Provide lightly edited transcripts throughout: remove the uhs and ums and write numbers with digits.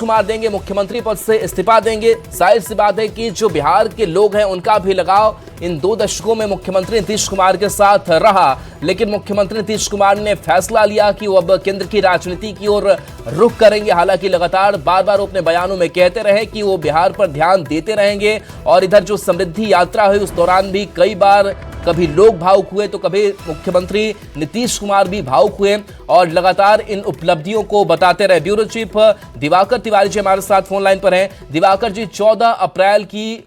कुमार देंगे, मुख्यमंत्री पद से इस्तीफा देंगे। जाहिर सी बात है कि जो बिहार के लोग हैं उनका भी लगाव इन 2 दशकों में मुख्यमंत्री नीतीश कुमार के साथ रहा, लेकिन मुख्यमंत्री नीतीश कुमार ने फैसला लिया कि वो अब केंद्र की राजनीति की ओर रुख करेंगे। हालांकि लगातार बार बार वो अपने बयानों में कहते रहे कि वो बिहार पर ध्यान देते रहेंगे, और इधर जो समृद्धि यात्रा हुई उस दौरान भी कई बार कभी लोग भावुक हुए तो कभी मुख्यमंत्री नीतीश कुमार भी भावुक हुए और लगातार इन उपलब्धियों को बताते रहे। ब्यूरो चीफ दिवाकर तिवारी जी हमारे साथ फोन लाइन पर हैं। दिवाकर जी, 14 अप्रैल की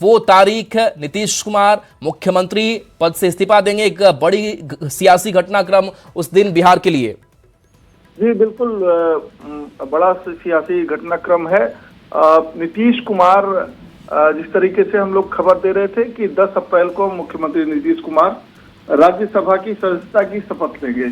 वो तारीख, नीतीश कुमार मुख्यमंत्री पद से इस्तीफा देंगे, एक बड़ी सियासी घटनाक्रम उस दिन बिहार के लिए। जी बिल्कुल, बड़ा सियासी घटनाक्रम है। नीतीश कुमार, जिस तरीके से हम लोग खबर दे रहे थे कि 10 अप्रैल को मुख्यमंत्री नीतीश कुमार राज्यसभा की सदस्यता की शपथ लेंगे,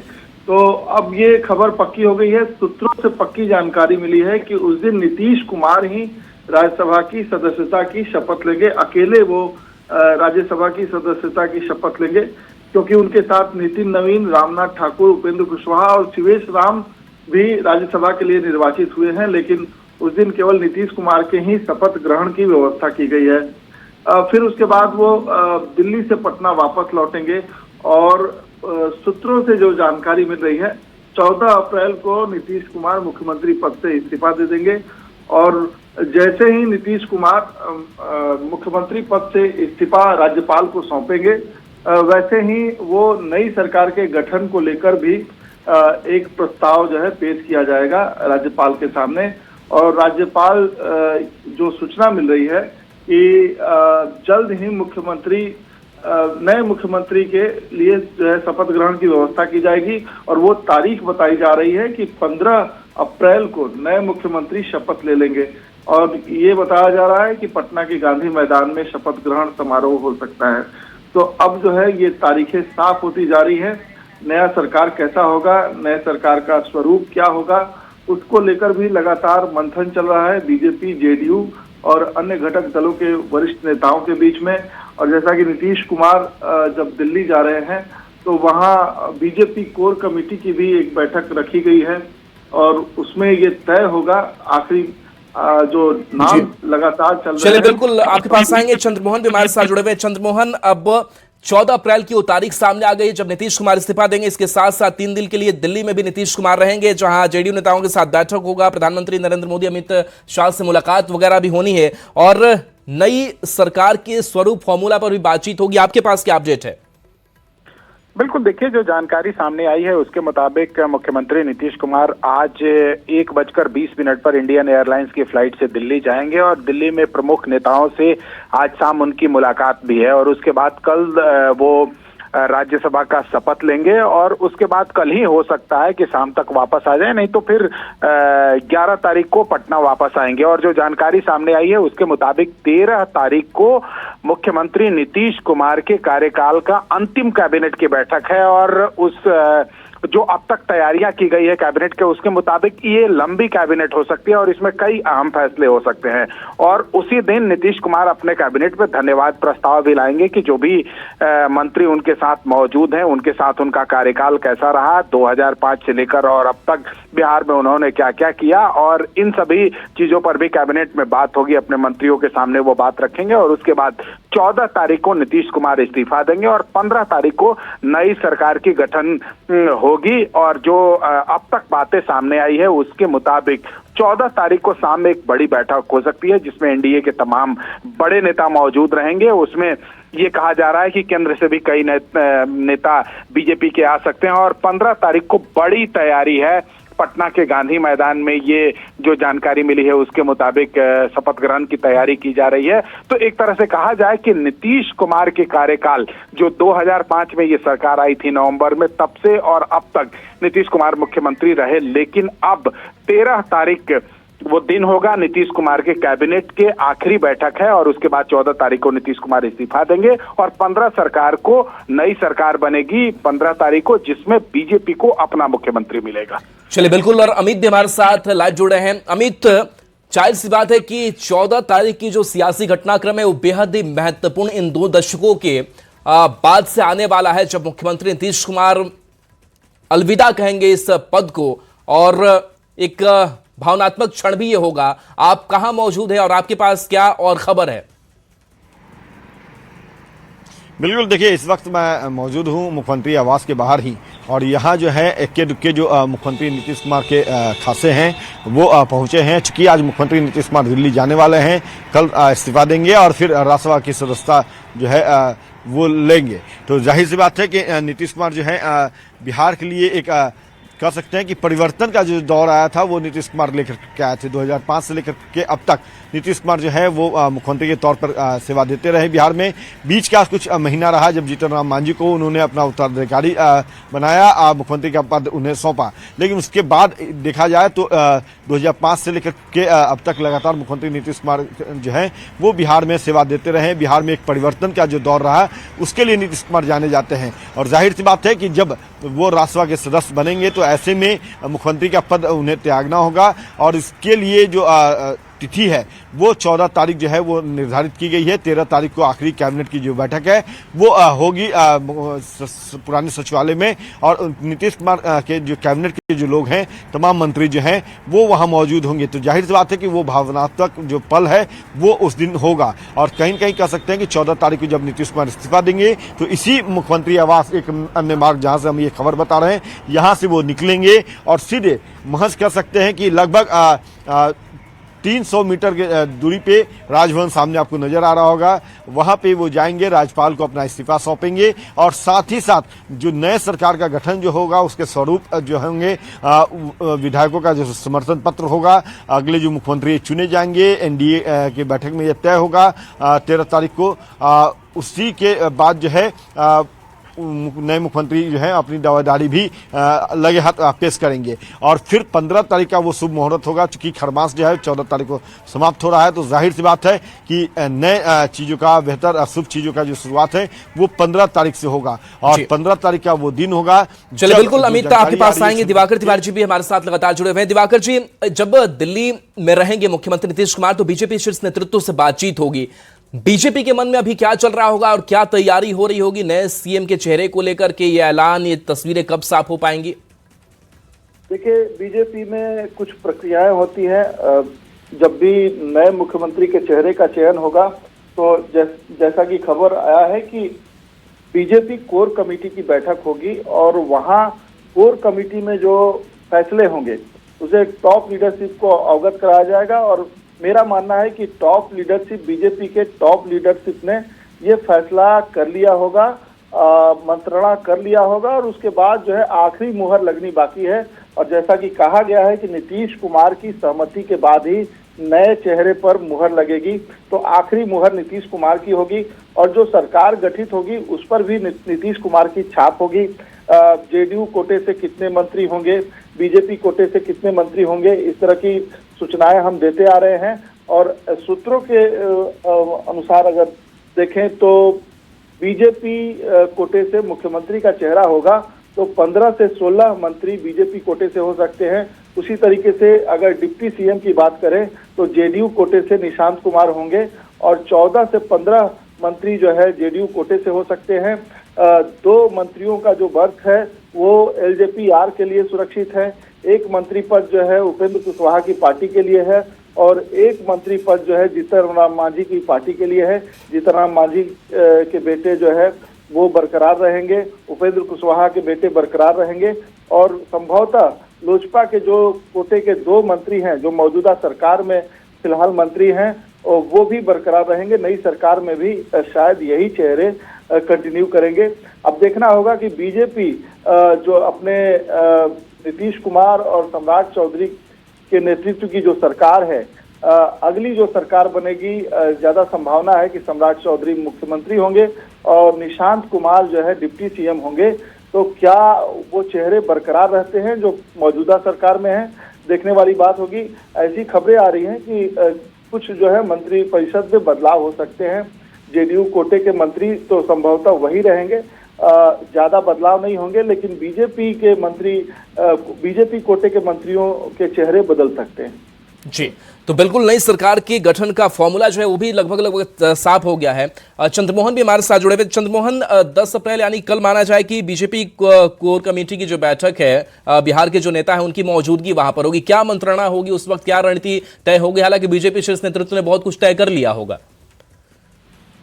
तो अब ये खबर पक्की हो गई है। सूत्रों से पक्की जानकारी मिली है कि उस दिन नीतीश कुमार ही राज्यसभा की सदस्यता की शपथ लेंगे। अकेले वो राज्यसभा की सदस्यता की शपथ लेंगे, क्योंकि उनके साथ नितिन नवीन, रामनाथ ठाकुर, उपेंद्र कुशवाहा और शिवेश राम भी राज्यसभा के लिए निर्वाचित हुए हैं, लेकिन उस दिन केवल नीतीश कुमार के ही शपथ ग्रहण की व्यवस्था की गई है। फिर उसके बाद वो दिल्ली से पटना वापस लौटेंगे, और सूत्रों से जो जानकारी मिल रही है 14 अप्रैल को नीतीश कुमार मुख्यमंत्री पद से इस्तीफा दे देंगे, और जैसे ही नीतीश कुमार मुख्यमंत्री पद से इस्तीफा राज्यपाल को सौंपेंगे, वैसे ही वो नई सरकार के गठन को लेकर भी एक प्रस्ताव जो है पेश किया जाएगा राज्यपाल के सामने। और राज्यपाल, जो सूचना मिल रही है कि जल्द ही नए मुख्यमंत्री के लिए जो है शपथ ग्रहण की व्यवस्था की जाएगी, और वो तारीख बताई जा रही है कि 15 अप्रैल को नए मुख्यमंत्री शपथ ले लेंगे, और ये बताया जा रहा है कि पटना के गांधी मैदान में शपथ ग्रहण समारोह हो सकता है। तो अब जो है ये तारीखें साफ होती जा रही है। नया सरकार कैसा होगा, नए सरकार का स्वरूप क्या होगा, उसको लेकर भी लगातार मंथन चल रहा है बीजेपी, जेडीयू और अन्य घटक दलों के वरिष्ठ नेताओं के बीच में। और जैसा कि नीतीश कुमार जब दिल्ली जा रहे हैं तो वहां बीजेपी कोर कमेटी की भी एक बैठक रखी गई है, और उसमें ये तय होगा आखिरी जो नाम लगातार चल रहे हैं। चलिए, बिल्कुल आपके पास आएंगे। चंद्रमोहन भी हमारे साथ जुड़े हुए। चंद्रमोहन, अब 14 अप्रैल की वो तारीख सामने आ गई जब नीतीश कुमार इस्तीफा देंगे। इसके साथ साथ 3 दिन के लिए दिल्ली में भी नीतीश कुमार रहेंगे, जहां जेडीयू नेताओं के साथ बैठक होगा, प्रधानमंत्री नरेंद्र मोदी, अमित शाह से मुलाकात वगैरह भी होनी है, और नई सरकार के स्वरूप फॉर्मूला पर भी बातचीत होगी। आपके पास क्या अपडेट है? बिल्कुल, देखिए, जो जानकारी सामने आई है उसके मुताबिक मुख्यमंत्री नीतीश कुमार आज 1:20 पर इंडियन एयरलाइंस की फ्लाइट से दिल्ली जाएंगे, और दिल्ली में प्रमुख नेताओं से आज शाम उनकी मुलाकात भी है, और उसके बाद कल वो राज्यसभा का शपथ लेंगे, और उसके बाद कल ही हो सकता है कि शाम तक वापस आ जाए, नहीं तो फिर 11 तारीख को पटना वापस आएंगे। और जो जानकारी सामने आई है उसके मुताबिक 13 तारीख को मुख्यमंत्री नीतीश कुमार के कार्यकाल का अंतिम कैबिनेट की बैठक है, और उस जो अब तक तैयारियां की गई है कैबिनेट के, उसके मुताबिक ये लंबी कैबिनेट हो सकती है और इसमें कई अहम फैसले हो सकते हैं। और उसी दिन नीतीश कुमार अपने कैबिनेट में धन्यवाद प्रस्ताव भी लाएंगे कि जो भी मंत्री उनके साथ मौजूद हैं, उनके साथ उनका कार्यकाल कैसा रहा 2005 से लेकर और अब तक बिहार में उन्होंने क्या क्या किया, और इन सभी चीजों पर भी कैबिनेट में बात होगी। अपने मंत्रियों के सामने वो बात रखेंगे, और उसके बाद 14 तारीख को नीतीश कुमार इस्तीफा देंगे, और 15 तारीख को नई सरकार की गठन होगी। और जो अब तक बातें सामने आई है उसके मुताबिक 14 तारीख को शाम में एक बड़ी बैठक हो सकती है, जिसमें एनडीए के तमाम बड़े नेता मौजूद रहेंगे। उसमें ये कहा जा रहा है कि केंद्र से भी कई नेता बीजेपी के आ सकते हैं, और 15 तारीख को बड़ी तैयारी है पटना के गांधी मैदान में। ये जो जानकारी मिली है उसके मुताबिक शपथ ग्रहण की तैयारी की जा रही है। तो एक तरह से कहा जाए कि नीतीश कुमार के कार्यकाल, जो 2005 में ये सरकार आई थी नवंबर में, तब से और अब तक नीतीश कुमार मुख्यमंत्री रहे, लेकिन अब 13 तारीख वो दिन होगा नीतीश कुमार के कैबिनेट के आखिरी बैठक है, और उसके बाद 14 तारीख को नीतीश कुमार इस्तीफा देंगे, और 15 सरकार को नई सरकार बनेगी 15 तारीख को, जिसमें बीजेपी को अपना मुख्यमंत्री मिलेगा। चलिए, बिल्कुल। और अमित भी हमारे साथ लाइव जुड़े हैं। अमित, जाहिर सी बात है कि 14 तारीख की जो सियासी घटनाक्रम है वो बेहद ही महत्वपूर्ण इन 2 दशकों के बाद से आने वाला है, जब मुख्यमंत्री नीतीश कुमार अलविदा कहेंगे इस पद को, और एक भावनात्मक क्षण भी ये होगा। आप कहां मौजूद है और आपके पास क्या और खबर है? बिल्कुल, देखिए इस वक्त मैं मौजूद हूँ मुख्यमंत्री आवास के बाहर ही, और यहाँ जो है इक्के दुक्के जो मुख्यमंत्री नीतीश कुमार के खासे हैं वो पहुँचे हैं। चूँकि आज मुख्यमंत्री नीतीश कुमार दिल्ली जाने वाले हैं, कल इस्तीफा देंगे और फिर राज्यसभा की सदस्यता जो है वो लेंगे। तो जाहिर सी बात है कि नीतीश कुमार जो है बिहार के लिए एक कह सकते हैं कि परिवर्तन का जो दौर आया था वो नीतीश कुमार लेकर के आए थे। 2005 से लेकर के अब तक नीतीश कुमार जो है वो मुख्यमंत्री के तौर पर सेवा देते रहे बिहार में। बीच का कुछ महीना रहा जब जीतन राम मांझी को उन्होंने अपना उत्तराधिकारी बनाया, मुख्यमंत्री का पद उन्हें सौंपा। लेकिन उसके बाद देखा जाए तो 2005 से लेकर के अब तक लगातार मुख्यमंत्री नीतीश कुमार जो है वो बिहार में सेवा देते रहे। बिहार में एक परिवर्तन का जो दौर रहा उसके लिए नीतीश कुमार जाने जाते हैं, और जाहिर सी बात है कि जब वो राज्यसभा के सदस्य बनेंगे तो ऐसे में मुख्यमंत्री का पद उन्हें त्यागना होगा। और इसके लिए जो तिथि है वो 14 तारीख जो है वो निर्धारित की गई है। 13 तारीख को आखिरी कैबिनेट की जो बैठक है वो होगी पुराने सचिवालय में, और नीतीश कुमार के जो कैबिनेट के जो लोग हैं तमाम मंत्री जो हैं वो वहां मौजूद होंगे। तो जाहिर सी बात है कि वो भावनात्मक जो पल है वो उस दिन होगा। और कहीं कहीं कह सकते हैं कि 14 तारीख को जब नीतीश कुमार इस्तीफा देंगे तो इसी मुख्यमंत्री आवास एक अन्य मार्ग जहां से हम ये खबर बता रहे हैं यहां से वो निकलेंगे और सीधे महज कह सकते हैं कि लगभग 300 मीटर के दूरी पे राजभवन सामने आपको नजर आ रहा होगा, वहां पे वो जाएंगे, राज्यपाल को अपना इस्तीफा सौंपेंगे और साथ ही साथ जो नए सरकार का गठन जो होगा उसके स्वरूप जो होंगे विधायकों का जो समर्थन पत्र होगा, अगले जो मुख्यमंत्री चुने जाएंगे एनडीए की बैठक में यह तय होगा 13 तारीख को। उसी के बाद जो है नए मुख्यमंत्री जो है अपनी दावेदारी भी लगे हाथ पेश करेंगे और फिर 15 तारीख का वो शुभ मुहूर्त होगा। चूंकि खरमास जो है 14 तारीख को समाप्त हो रहा है, तो जाहिर सी बात है कि नए चीजों का बेहतर शुभ चीजों का जो शुरुआत है वो 15 तारीख से होगा और 15 तारीख का वो दिन होगा। चलिए बिल्कुल अमित, आपके पास आएंगे। दिवाकर तिवारी जी भी हमारे साथ लगातार जुड़े हुए हैं। दिवाकर जी, जब दिल्ली में रहेंगे मुख्यमंत्री नीतीश कुमार तो बीजेपी शीर्ष नेतृत्व से बातचीत होगी। बीजेपी के मन में अभी क्या चल रहा होगा और क्या तैयारी हो रही होगी नए सीएम के चेहरे को लेकर के? ये ऐलान, ये तस्वीरें कब साफ हो पाएंगी? देखिए, बीजेपी में कुछ प्रक्रियाएं होती हैं। जब भी नए मुख्यमंत्री के चेहरे का चयन होगा तो जैसा कि खबर आया है कि बीजेपी कोर कमेटी की बैठक होगी और वहां कोर कमेटी में जो फैसले होंगे उसे टॉप लीडरशिप को अवगत कराया जाएगा। और मेरा मानना है कि टॉप लीडरशिप, बीजेपी के टॉप लीडरशिप ने ये फैसला कर लिया होगा, मंत्रणा कर लिया होगा और उसके बाद जो है आखिरी मुहर लगनी बाकी है। और जैसा कि कहा गया है कि नीतीश कुमार की सहमति के बाद ही नए चेहरे पर मुहर लगेगी, तो आखिरी मुहर नीतीश कुमार की होगी और जो सरकार गठित होगी उस पर भी नीतीश कुमार की छाप होगी। जेडीयू कोटे से कितने मंत्री होंगे, बीजेपी कोटे से कितने मंत्री होंगे, इस तरह की सूचनाएं हम देते आ रहे हैं। और सूत्रों के अनुसार अगर देखें तो बीजेपी कोटे से मुख्यमंत्री का चेहरा होगा तो 15 से 16 मंत्री बीजेपी कोटे से हो सकते हैं। उसी तरीके से अगर डिप्टी सीएम की बात करें तो जेडीयू कोटे से निशांत कुमार होंगे और 14 से 15 मंत्री जो है जेडीयू कोटे से हो सकते हैं। 2 मंत्रियों का जो बर्थ है वो एलजेपी आर के लिए सुरक्षित है, 1 मंत्री पद जो है उपेंद्र कुशवाहा की पार्टी के लिए है और 1 मंत्री पद जो है जीतन राम मांझी की पार्टी के लिए है। जीतन राम मांझी के बेटे जो है वो बरकरार रहेंगे, उपेंद्र कुशवाहा के बेटे बरकरार रहेंगे और संभवतः लोजपा के जो कोटे के 2 मंत्री हैं जो मौजूदा सरकार में फिलहाल मंत्री हैं और वो भी बरकरार रहेंगे। नई सरकार में भी शायद यही चेहरे कंटिन्यू करेंगे। अब देखना होगा कि बीजेपी जो अपने नीतीश कुमार और सम्राट चौधरी के नेतृत्व की जो सरकार है, अगली जो सरकार बनेगी ज्यादा संभावना है कि सम्राट चौधरी मुख्यमंत्री होंगे और निशांत कुमार जो है डिप्टी सीएम होंगे। तो क्या वो चेहरे बरकरार रहते हैं जो मौजूदा सरकार में हैं, देखने वाली बात होगी। ऐसी खबरें आ रही हैं कि कुछ जो है मंत्री परिषद में बदलाव हो सकते हैं। जेडीयू कोटे के मंत्री तो संभवतः वही रहेंगे, ज्यादा बदलाव नहीं होंगे, लेकिन बीजेपी के मंत्री, बीजेपी कोटे के मंत्रियों के चेहरे बदल सकते हैं। जी, तो बिल्कुल नई सरकार के गठन का फॉर्मूला जो है वो भी लगभग साफ हो गया है। चंद्रमोहन भी हमारे साथ जुड़े हुए। चंद्रमोहन, 10 अप्रैल यानी कल माना जाए कि बीजेपी कोर कमेटी की जो बैठक है, बिहार के जो नेता है उनकी मौजूदगी वहां पर होगी। क्या मंत्रणा होगी उस वक्त, क्या रणनीति तय होगी? हालांकि बीजेपी शीर्ष नेतृत्व ने बहुत कुछ तय कर लिया होगा।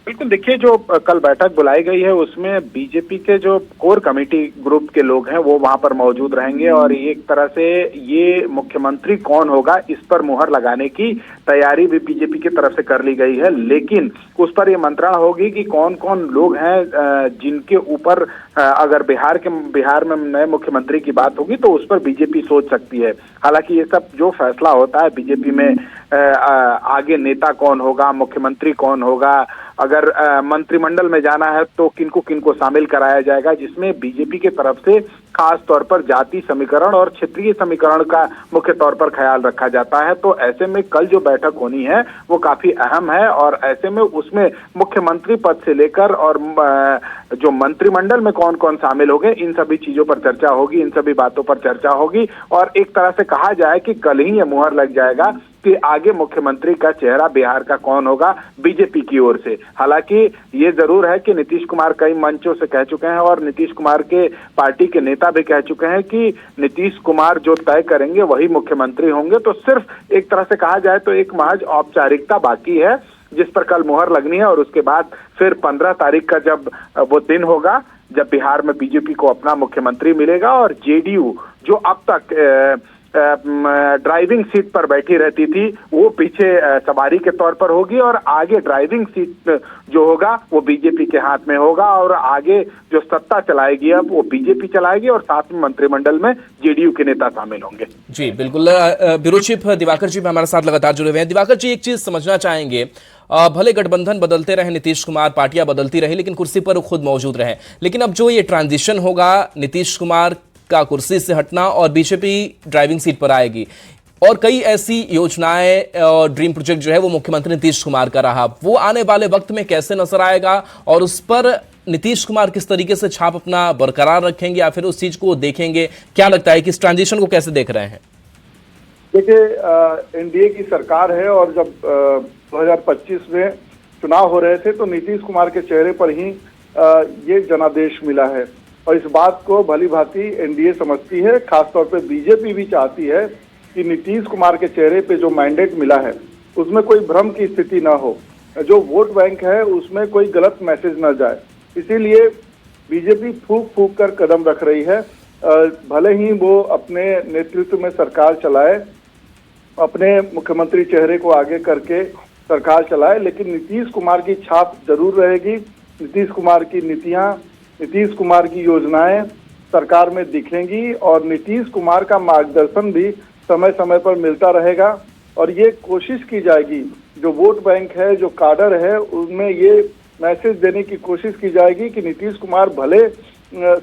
बिल्कुल, देखिए जो कल बैठक बुलाई गई है उसमें बीजेपी के जो कोर कमेटी ग्रुप के लोग हैं वो वहां पर मौजूद रहेंगे और एक तरह से ये मुख्यमंत्री कौन होगा इस पर मुहर लगाने की तैयारी भी बीजेपी की तरफ से कर ली गई है। लेकिन उस पर ये मंत्रणा होगी कि कौन कौन लोग हैं जिनके ऊपर अगर बिहार में नए मुख्यमंत्री की बात होगी तो उस पर बीजेपी सोच सकती है। हालांकि ये सब जो फैसला होता है बीजेपी में आगे नेता कौन होगा, मुख्यमंत्री कौन होगा, अगर मंत्रिमंडल में जाना है तो किनको किनको शामिल कराया जाएगा, जिसमें बीजेपी के तरफ से खास तौर पर जाति समीकरण और क्षेत्रीय समीकरण का मुख्य तौर पर ख्याल रखा जाता है। तो ऐसे में कल जो बैठक होनी है वो काफी अहम है और ऐसे में उसमें मुख्यमंत्री पद से लेकर और जो मंत्रिमंडल में कौन कौन शामिल होंगे इन सभी चीजों पर चर्चा होगी, इन सभी बातों पर चर्चा होगी और एक तरह से कहा जाए कि कल ही ये मुहर लग जाएगा कि आगे मुख्यमंत्री का चेहरा बिहार का कौन होगा बीजेपी की ओर से। हालांकि ये जरूर है कि नीतीश कुमार कई मंचों से कह चुके हैं और नीतीश कुमार के पार्टी के नेता भी कह चुके हैं कि नीतीश कुमार जो तय करेंगे वही मुख्यमंत्री होंगे। तो सिर्फ एक तरह से कहा जाए तो एक महज औपचारिकता बाकी है जिस पर कल मुहर लगनी है और उसके बाद फिर 15 तारीख का जब वो दिन होगा जब बिहार में बीजेपी को अपना मुख्यमंत्री मिलेगा और जेडीयू जो अब तक ड्राइविंग सीट पर बैठी रहती थी वो पीछे सवारी के तौर पर होगी और आगे ड्राइविंग सीट जो होगा वो बीजेपी के हाथ में होगा और आगे जो सत्ता चलाएगी अब वो बीजेपी चलाएगी और साथ में मंत्रिमंडल में जेडीयू के नेता शामिल होंगे। जी बिल्कुल, ब्यूरो चीफ दिवाकर जी भी हमारे साथ लगातार जुड़े हुए हैं। दिवाकर जी, एक चीज समझना चाहेंगे, भले गठबंधन बदलते रहे, नीतीश कुमार, पार्टियां बदलती रही, लेकिन कुर्सी पर खुद मौजूद रहे, लेकिन अब जो ये ट्रांजिशन होगा नीतीश कुमार का कुर्सी से हटना और बीजेपी ड्राइविंग सीट पर आएगी और कई ऐसी योजनाएं और ड्रीम प्रोजेक्ट जो है वो मुख्यमंत्री नीतीश कुमार का रहा, वो आने वाले वक्त में कैसे नजर आएगा और उस पर नीतीश कुमार किस तरीके से छाप अपना बरकरार रखेंगे या फिर उस चीज को देखेंगे? क्या लगता है कि इस ट्रांजिशन को कैसे देख रहे हैं? देखिए, एनडीए की सरकार है और जब 2025 में चुनाव हो रहे थे तो नीतीश कुमार के चेहरे पर ही ये जनादेश मिला है और इस बात को भली भांति एनडीए समझती है। खासतौर पे बीजेपी भी चाहती है कि नीतीश कुमार के चेहरे पे जो मैंडेट मिला है उसमें कोई भ्रम की स्थिति ना हो, जो वोट बैंक है उसमें कोई गलत मैसेज ना जाए। इसीलिए बीजेपी फूक फूक कर कदम रख रही है। भले ही वो अपने नेतृत्व में सरकार चलाए, अपने मुख्यमंत्री चेहरे को आगे करके सरकार चलाए, लेकिन नीतीश कुमार की छाप जरूर रहेगी। नीतीश कुमार की नीतियां, नीतीश कुमार की योजनाएं सरकार में दिखेंगी और नीतीश कुमार का मार्गदर्शन भी समय समय पर मिलता रहेगा और ये कोशिश की जाएगी, जो वोट बैंक है, जो काडर है, उनमें ये मैसेज देने की कोशिश की जाएगी कि नीतीश कुमार भले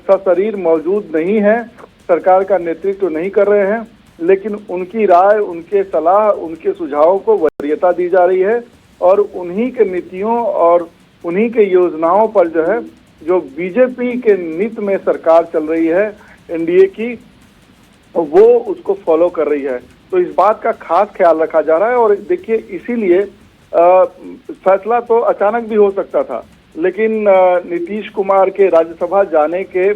सशरीर मौजूद नहीं है, सरकार का नेतृत्व नहीं कर रहे हैं, लेकिन उनकी राय, उनके सलाह, उनके सुझावों को वरीयता दी जा रही है और उन्हीं के नीतियों और उन्हीं के योजनाओं पर जो है, जो बीजेपी के नीति में सरकार चल रही है एनडीए की, वो उसको फॉलो कर रही है। तो इस बात का खास ख्याल रखा जा रहा है और देखिए इसीलिए फैसला तो अचानक भी हो सकता था, लेकिन नीतीश कुमार के राज्यसभा जाने के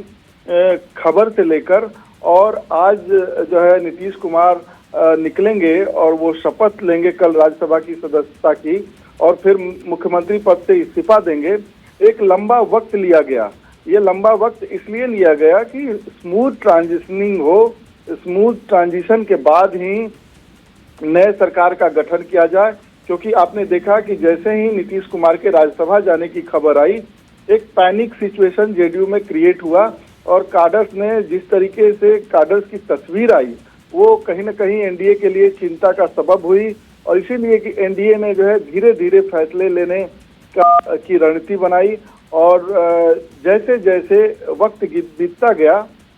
खबर से लेकर और आज जो है नीतीश कुमार निकलेंगे और वो शपथ लेंगे कल राज्यसभा की सदस्यता की और फिर मुख्यमंत्री पद से इस्तीफा देंगे, एक लंबा वक्त लिया गया। ये लंबा वक्त इसलिए लिया गया कि स्मूथ ट्रांजिशनिंग हो, स्मूथ ट्रांजिशन के बाद ही नए सरकार का गठन किया जाए, क्योंकि आपने देखा कि जैसे ही नीतीश कुमार के राज्यसभा जाने की खबर आई, एक पैनिक सिचुएशन जेडीयू में क्रिएट हुआ और काडर्स ने जिस तरीके से काडर्स की तस्वीर आई वो कहीं ना कहीं एनडीए के लिए चिंता का सबब हुई और इसीलिए कि एनडीए ने जो है धीरे धीरे फैसले लेने की रणनीति बनाई और जैसे जैसे वक्त बीतता गया,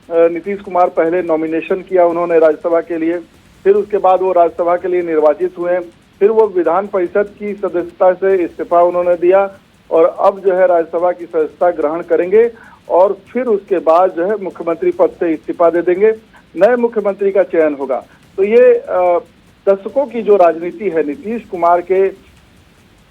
नीतीश कुमार पहले नॉमिनेशन किया उन्होंने राज्यसभा के लिए, फिर उसके बाद वो राज्यसभा के लिए निर्वाचित हुए, फिर वो विधान परिषद की सदस्यता से इस्तीफा उन्होंने दिया और अब जो है राज्यसभा की सदस्यता ग्रहण करेंगे और फिर उसके बाद जो है मुख्यमंत्री पद से इस्तीफा दे देंगे, नए मुख्यमंत्री का चयन होगा। तो ये दशकों की जो राजनीति है, नीतीश कुमार के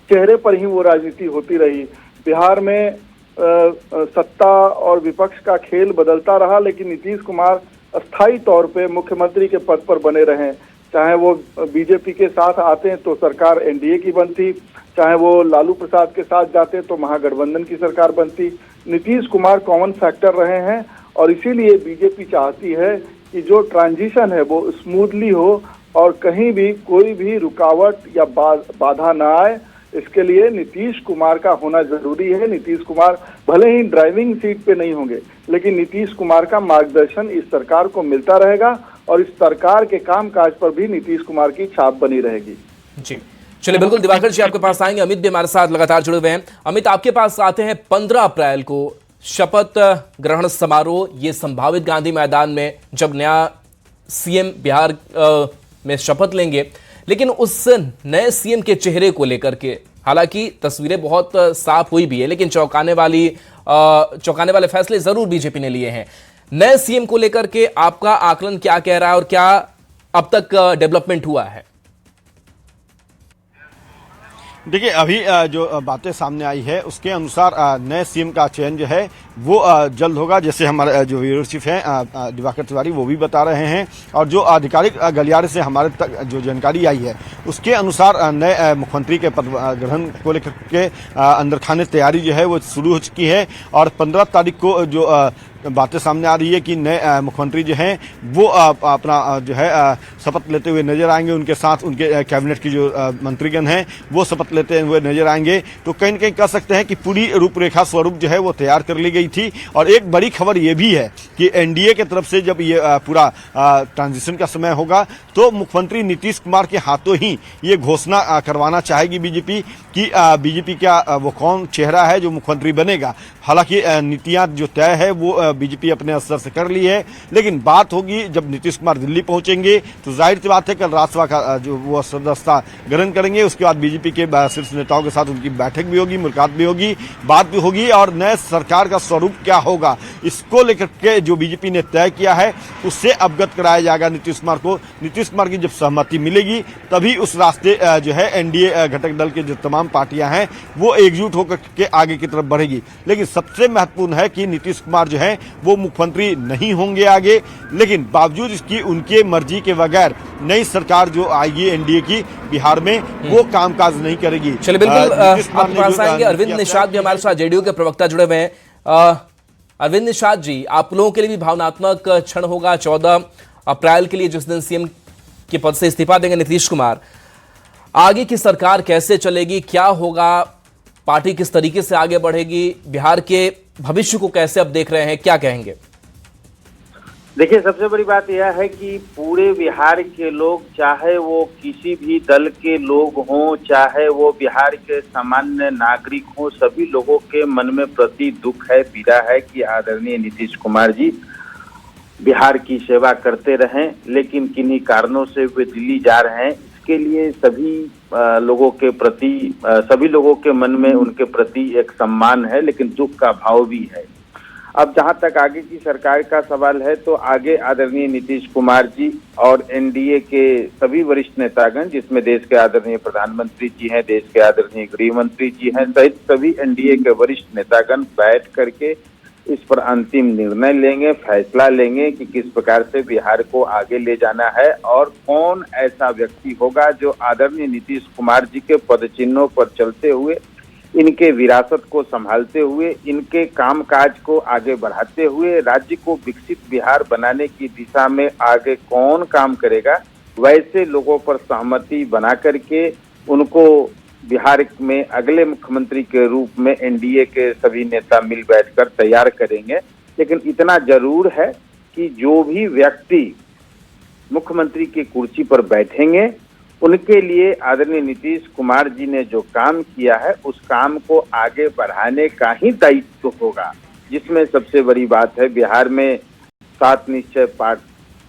चेहरे पर ही वो राजनीति होती रही। बिहार में सत्ता और विपक्ष का खेल बदलता रहा, लेकिन नीतीश कुमार अस्थायी तौर पे मुख्यमंत्री के पद पर बने रहे। चाहे वो बीजेपी के साथ आते हैं तो सरकार एनडीए की बनती, चाहे वो लालू प्रसाद के साथ जाते तो महागठबंधन की सरकार बनती। नीतीश कुमार कॉमन फैक्टर रहे हैं और इसीलिए बीजेपी चाहती है कि जो ट्रांजिशन है वो स्मूथली हो और कहीं भी कोई भी रुकावट या बाधा ना आए। इसके लिए नीतीश कुमार का होना जरूरी है। नीतीश कुमार भले ही ड्राइविंग सीट पे नहीं होंगे, लेकिन नीतीश कुमार का मार्गदर्शन इस सरकार को मिलता रहेगा और इस सरकार के कामकाज पर भी नीतीश कुमार की छाप बनी रहेगी। जी चलिए, बिल्कुल दिवाकर जी आपके पास आएंगे। अमित भी हमारे साथ लगातार जुड़े हुए हैं। अमित, आपके पास आते हैं 15 अप्रैल को शपथ ग्रहण समारोह, ये संभावित गांधी मैदान में जब नया सीएम बिहार में शपथ लेंगे, लेकिन उस नए सीएम के चेहरे को लेकर के हालांकि तस्वीरें बहुत साफ हुई भी है, लेकिन चौंकाने वाले फैसले जरूर बीजेपी ने लिए हैं। नए सीएम को लेकर के आपका आकलन क्या कह रहा है और क्या अब तक डेवलपमेंट हुआ है? देखिए, अभी जो बातें सामने आई है उसके अनुसार नए सीएम का चयन जो है वो जल्द होगा। जैसे हमारे जो ब्यूरो चीफ हैं दिवाकर तिवारी वो भी बता रहे हैं, और जो आधिकारिक गलियारे से हमारे तक जो जानकारी आई है उसके अनुसार नए मुख्यमंत्री के पद ग्रहण को लेकर के अंदर खाने तैयारी जो है वो शुरू हो चुकी है। और 15 तारीख को जो बातें सामने आ रही है कि नए मुख्यमंत्री जो हैं वो अपना जो है शपथ लेते हुए नजर आएंगे। उनके साथ उनके कैबिनेट की जो मंत्रीगण हैं वो शपथ लेते हुए नजर आएंगे। तो कहीं न कहीं कह सकते हैं कि पूरी रूपरेखा स्वरूप जो है वो तैयार कर ली गई थी। और एक बड़ी खबर ये भी है कि एनडीए की तरफ से जब ये पूरा ट्रांजिशन का समय होगा तो मुख्यमंत्री नीतीश कुमार के हाथों ही ये घोषणा करवाना चाहेगी बीजेपी कि बीजेपी का वो कौन चेहरा है जो मुख्यमंत्री बनेगा। हालांकि नीतियां जो तय है वो बीजेपी अपने स्तर से कर ली है, लेकिन बात होगी जब नीतीश कुमार दिल्ली पहुंचेंगे तो जाहिर सी बात है कल राज्यसभा का जो वो सदस्यता ग्रहण करेंगे। उसके बाद बीजेपी के शीर्ष नेताओं के साथ उनकी बैठक भी होगी, मुलाकात भी होगी, बात भी होगी, और नए सरकार का स्वरूप क्या होगा इसको लेकर के जो बीजेपी ने तय किया है उससे अवगत कराया जाएगा नीतीश कुमार को। नीतीश कुमार की जब सहमति मिलेगी तभी उस रास्ते जो है एनडीए घटक दल के जो तमाम पार्टियां हैं वो एकजुट होकर के आगे की तरफ बढ़ेगी। लेकिन सबसे महत्वपूर्ण है कि नीतीश कुमार जो है वो मुख्यमंत्री नहीं होंगे आगे, लेकिन बावजूद इसकी उनके मर्जी के बगैर नई सरकार जो आएगी एनडीए की बिहार में वो कामकाज नहीं करेगी। चलिए, बिल्कुल आपके पास आएंगे। अरविंद निषाद भी हमारे साथ जेडीयू के प्रवक्ता जुड़े हुए हैं। अरविंद निषाद जी, आप लोगों के लिए भी भावनात्मक क्षण होगा 14 अप्रैल के लिए, जिस दिन सीएम के पद से इस्तीफा देंगे नीतीश कुमार। आगे की सरकार कैसे चलेगी, क्या होगा, पार्टी किस तरीके से आगे बढ़ेगी, बिहार के भविष्य को कैसे अब देख रहे हैं, क्या कहेंगे? देखिए, सबसे बड़ी बात यह है कि पूरे बिहार के लोग, चाहे वो किसी भी दल के लोग हों, चाहे वो बिहार के सामान्य नागरिक हों, सभी लोगों के मन में प्रति दुख है, पीड़ा है कि आदरणीय नीतीश कुमार जी बिहार की सेवा करते रहें, लेकिन किन्हीं कारणों से वे दिल्ली जा रहे हैं। इसके लिए सभी लोगों के प्रति, सभी लोगों के मन में उनके प्रति एक सम्मान है, लेकिन दुख का भाव भी है। अब जहां तक आगे की सरकार का सवाल है तो आगे आदरणीय नीतीश कुमार जी और एनडीए के सभी वरिष्ठ नेतागण, जिसमें देश के आदरणीय प्रधानमंत्री जी हैं, देश के आदरणीय गृह मंत्री जी हैं, सहित सभी एनडीए के वरिष्ठ नेतागण बैठ करके इस पर अंतिम निर्णय लेंगे, फैसला लेंगे कि किस प्रकार से बिहार को आगे ले जाना है और कौन ऐसा व्यक्ति होगा जो आदरणीय नीतीश कुमार जी के पदचिन्हों पर चलते हुए, इनके विरासत को संभालते हुए, इनके कामकाज को आगे बढ़ाते हुए राज्य को विकसित बिहार बनाने की दिशा में आगे कौन काम करेगा। वैसे लोगों पर सहमति बना करके उनको बिहार में अगले मुख्यमंत्री के रूप में एनडीए के सभी नेता मिल बैठकर तैयार करेंगे। लेकिन इतना जरूर है कि जो भी व्यक्ति मुख्यमंत्री की कुर्सी पर बैठेंगे उनके लिए आदरणीय नीतीश कुमार जी ने जो काम किया है उस काम को आगे बढ़ाने का ही दायित्व होगा, जिसमें सबसे बड़ी बात है बिहार में 7 निश्चय पार्ट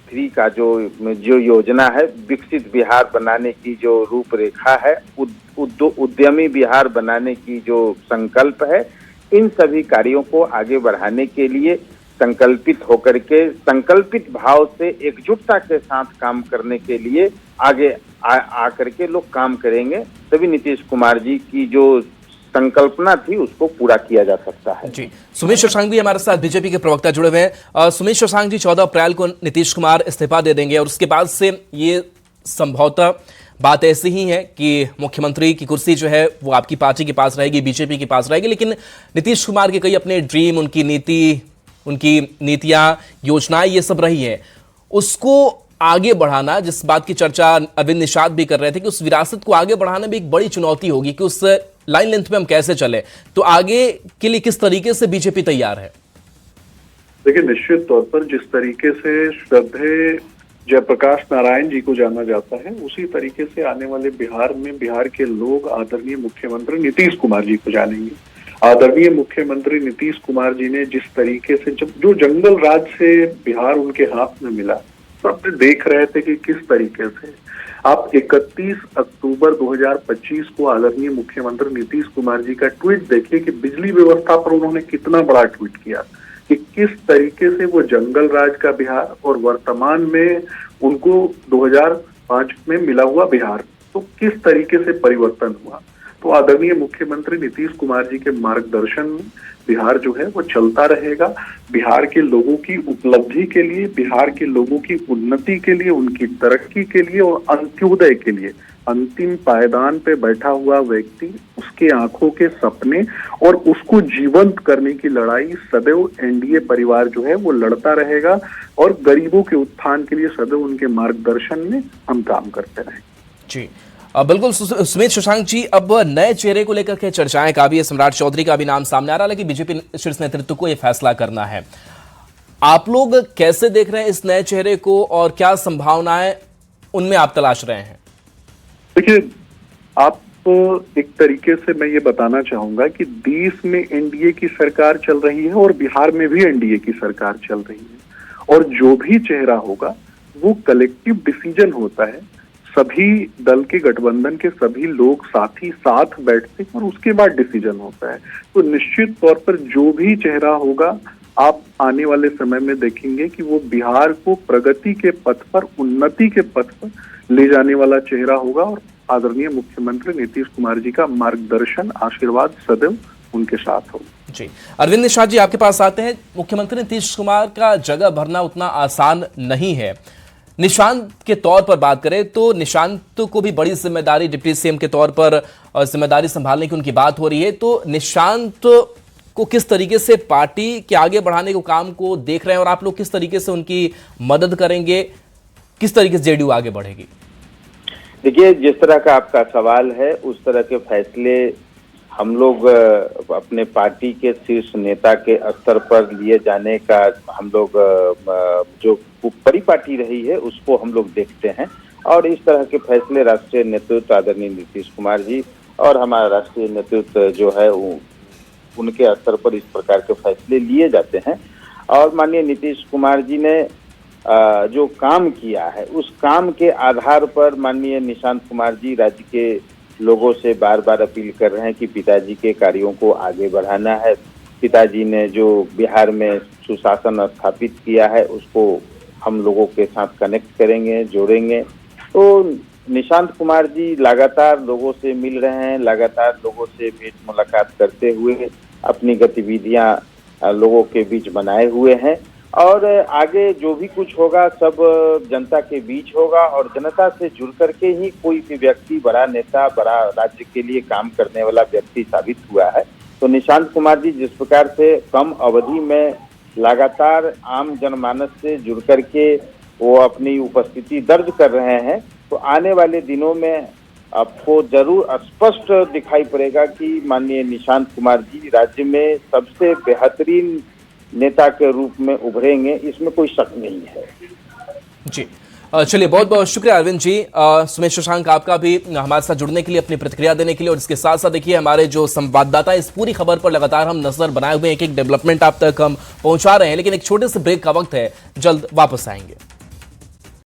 3 का जो योजना है, विकसित बिहार बनाने की जो रूपरेखा है, उद्यमी बिहार बनाने की जो संकल्प है, इन सभी कार्यों को आगे बढ़ाने के लिए संकल्पित होकर के, संकल्पित भाव से एकजुटता के साथ काम करने के लिए आगे आकर के लोग काम करेंगे, तभी नीतीश कुमार जी की जो संकल्पना थी उसको पूरा किया जा सकता है। जी, सुमित शशांक भी हमारे साथ बीजेपी के प्रवक्ता जुड़े हुए हैं। सुमित शशांक जी, 14 अप्रैल को नीतीश कुमार इस्तीफा दे देंगे और उसके बाद से ये संभवतः बात ऐसी ही है कि मुख्यमंत्री की कुर्सी जो है वो आपकी पार्टी के पास रहेगी, बीजेपी के पास रहेगी, लेकिन नीतीश कुमार के कई अपने ड्रीम, उनकी नीति, उनकी नीतियां, योजनाएं ये सब रही है, उसको आगे बढ़ाना, जिस बात की चर्चा अरविंद निषाद भी कर रहे थे कि उस विरासत को आगे बढ़ाना भी एक बड़ी चुनौती होगी कि उस लाइन लेंथ में हम कैसे चले, तो आगे के लिए किस तरीके से बीजेपी तैयार है? देखिए, निश्चित तौर पर जिस तरीके से श्रद्धेय जयप्रकाश नारायण जी को जाना जाता है, उसी तरीके से आने वाले बिहार में बिहार के लोग आदरणीय मुख्यमंत्री नीतीश कुमार जी को जानेंगे। आदरणीय मुख्यमंत्री नीतीश कुमार जी ने जिस तरीके से जो जंगल राज से बिहार उनके हाथ में मिला, सब देख रहे थे कि किस तरीके से आप 31 अक्टूबर 2025 को आदरणीय मुख्यमंत्री नीतीश कुमार जी का ट्वीट देखिए कि बिजली व्यवस्था पर उन्होंने कितना बड़ा ट्वीट किया कि किस तरीके से वो जंगल राज का बिहार और वर्तमान में उनको 2005 में मिला हुआ बिहार, तो किस तरीके से परिवर्तन हुआ। तो आदरणीय मुख्यमंत्री नीतीश कुमार जी के मार्गदर्शन में बिहार जो है वो चलता रहेगा। बिहार के लोगों की उपलब्धि के लिए, बिहार के लोगों की उन्नति के लिए, उनकी तरक्की के लिए और अंत्योदय के लिए अंतिम पायदान पे बैठा हुआ व्यक्ति, उसके आंखों के सपने और उसको जीवंत करने की लड़ाई सदैव एनडीए परिवार जो है वो लड़ता रहेगा और गरीबों के उत्थान के लिए सदैव उनके मार्गदर्शन में हम काम करते रहेंगे। जी, बिल्कुल सुमित शशांक जी, अब नए चेहरे को लेकर के चर्चाएं काफी है, सम्राट चौधरी का भी नाम सामने आ रहा है, लेकिन बीजेपी शीर्ष नेतृत्व को यह फैसला करना है। आप लोग कैसे देख रहे हैं इस नए चेहरे को और क्या संभावनाएं उनमें आप तलाश रहे हैं? देखिए, आप एक तरीके से मैं ये बताना चाहूंगा कि देश में एनडीए की सरकार चल रही है और बिहार में भी एनडीए की सरकार चल रही है, और जो भी चेहरा होगा वो कलेक्टिव डिसीजन होता है। सभी दल के गठबंधन के सभी लोग साथी साथ बैठते हैं और उसके बाद डिसीजन होता है। तो निश्चित तौर पर जो भी चेहरा होगा, आप आने वाले समय में देखेंगे कि वो बिहार को प्रगति के पथ पर, उन्नति के पथ पर ले जाने वाला चेहरा होगा और आदरणीय मुख्यमंत्री नीतीश कुमार जी का मार्गदर्शन, आशीर्वाद सदैव उनके साथ होगा। जी, अरविंद निषाद जी आपके पास आते हैं। मुख्यमंत्री नीतीश कुमार का जगह भरना उतना आसान नहीं है। निशांत के तौर पर बात करें तो निशांत को भी बड़ी जिम्मेदारी डिप्टी सीएम के तौर पर जिम्मेदारी संभालने की उनकी बात हो रही है, तो निशांत को किस तरीके से पार्टी के आगे बढ़ाने के काम को देख रहे हैं और आप लोग किस तरीके से उनकी मदद करेंगे, किस तरीके से जेडीयू आगे बढ़ेगी? देखिए, जिस तरह का आपका सवाल है उस तरह के फैसले हम लोग अपने पार्टी के शीर्ष नेता के स्तर पर लिए जाने का हम लोग जो परिपाटी रही है उसको हम लोग देखते हैं, और इस तरह के फैसले राष्ट्रीय नेतृत्व आदरणीय नीतीश कुमार जी और हमारा राष्ट्रीय नेतृत्व जो है उनके स्तर पर इस प्रकार के फैसले लिए जाते हैं। और माननीय नीतीश कुमार जी ने जो काम किया है उस काम के आधार पर माननीय निशांत कुमार जी राज्य के लोगों से बार बार अपील कर रहे हैं कि पिताजी के कार्यों को आगे बढ़ाना है। पिताजी ने जो बिहार में सुशासन स्थापित किया है उसको हम लोगों के साथ कनेक्ट करेंगे, जोड़ेंगे। तो निशांत कुमार जी लगातार लोगों से मिल रहे हैं, लगातार लोगों से भेंट मुलाकात करते हुए अपनी गतिविधियां लोगों के बीच बनाए हुए हैं, और आगे जो भी कुछ होगा सब जनता के बीच होगा और जनता से जुड़ करके ही कोई भी व्यक्ति बड़ा नेता, बड़ा राज्य के लिए काम करने वाला व्यक्ति साबित हुआ है। तो निशांत कुमार जी जिस प्रकार से कम अवधि में लगातार आम जनमानस से जुड़ करके वो अपनी उपस्थिति दर्ज कर रहे हैं, तो आने वाले दिनों में आपको जरूर स्पष्ट दिखाई पड़ेगा कि माननीय निशांत कुमार जी राज्य में सबसे बेहतरीन नेता के रूप में उभरेंगे, इसमें कोई शक नहीं है। जी, चलिए, बहुत बहुत शुक्रिया अरविंद जी। सुमित शशांक, आपका भी हमारे साथ जुड़ने के लिए, अपनी प्रतिक्रिया देने के लिए, और इसके साथ साथ देखिए हमारे जो संवाददाता इस पूरी खबर पर लगातार हम नजर बनाए हुए हैं, एक एक डेवलपमेंट आप तक हम पहुंचा रहे हैं, लेकिन एक छोटे से ब्रेक का वक्त है, जल्द वापस आएंगे।